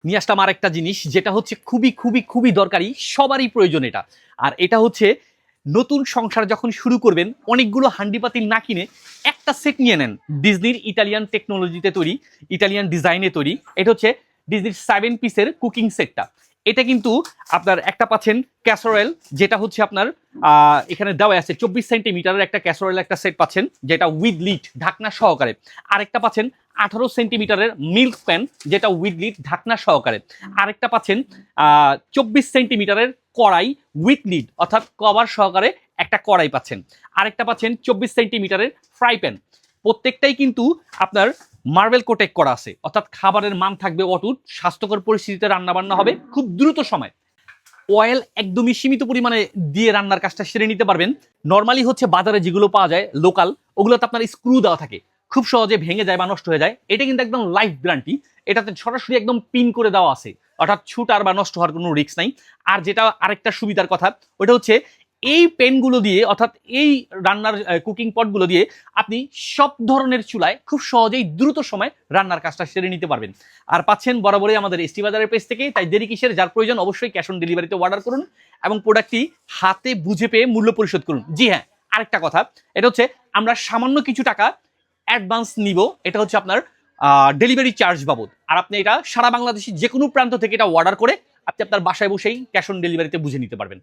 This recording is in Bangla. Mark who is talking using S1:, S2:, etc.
S1: নিয়ে আসলাম আরেকটা জিনিস যেটা হচ্ছে খুবই খুবই খুবই দরকারি, সবারই প্রয়োজন এটা। আর এটা হচ্ছে নতুন সংসার যখন শুরু করবেন অনেকগুলো হান্ডি পাতিল না কিনে একটা সেট নিয়ে নেন। ডিজনির ইটালিয়ান টেকনোলজিতে তৈরি, ইটালিয়ান ডিজাইনে তৈরি। এটা হচ্ছে ডিজনির 7 পিসের কুকিং সেটটা। এটা কিন্তু আপনার একটা পাচ্ছেন ক্যাসোরেল, যেটা হচ্ছে আপনার এখানে দেওয়া আছে 24 সেন্টিমিটারের একটা ক্যাসোরেল একটা সেট পাচ্ছেন, যেটা উইথ লিড ঢাকনা সহকারে। আরেকটা পাচ্ছেন 18 সেন্টিমিটারের মিল্ক প্যান, যেটা উইথ লিড ঢাকনা সহকারে। আরেকটা পাচ্ছেন 24 সেন্টিমিটারের কড়াই উইথ লিড অর্থাৎ কভার সহকারে একটা কড়াই পাচ্ছেন। আরেকটা পাচ্ছেন 24 সেন্টিমিটারের ফ্রাই প্যান। প্রত্যেকটাই কিন্তু আপনার মার্বেল কোটেক করা আছে, অর্থাৎ খাবারের মান থাকবে অটুট, স্বাস্থ্যকর পরিস্থিতিতে রান্না বান্না হবে খুব দ্রুত সময়। অয়েল একদমই সীমিত পরিমাণে দিয়ে রান্নার কাজটা সেরে নিতে পারবেন। নর্মালি হচ্ছে বাজারে যেগুলো পাওয়া যায় লোকাল, ওগুলোতে আপনার স্ক্রু দেওয়া থাকে, খুব সহজে ভেঙে যায় বা নষ্ট হয়ে যায়। এটা কিন্তু একদম লাইফ গ্যারান্টি, এটাতে সরাসরি একদম পিন করে দেওয়া আছে, অর্থাৎ ছুটার বা নষ্ট হওয়ার কোনো রিস্ক নাই। আর যেটা আরেকটা সুবিধার কথা, ওটা হচ্ছে এই পেনগুলো দিয়ে অর্থাৎ এই রান্নার কুকিং পটগুলো দিয়ে আপনি সব ধরনের চুলায় খুব সহজেই দ্রুত সময় রান্নার কাজটা সেরে নিতে পারবেন। আর পাচ্ছেন বরাবরই আমাদের এসটি বাজারের পেজ থেকে, তাই দেরি কিসের? যার প্রয়োজন অবশ্যই ক্যাশ অন ডেলিভারিতে অর্ডার করুন এবং প্রোডাক্টটি হাতে বুঝে পেয়ে মূল্য পরিশোধ করুন। জি হ্যাঁ, আরেকটা কথা, এটা হচ্ছে আমরা সামান্য কিছু টাকা অ্যাডভান্স নিব, এটা হচ্ছে আপনার ডেলিভারি চার্জ বাবদ। আর আপনি এটা সারা বাংলাদেশে যে কোনো প্রান্ত থেকে এটা অর্ডার করে আপনি আপনার বাসায় বসেই ক্যাশ অন ডেলিভারিতে বুঝে নিতে পারবেন।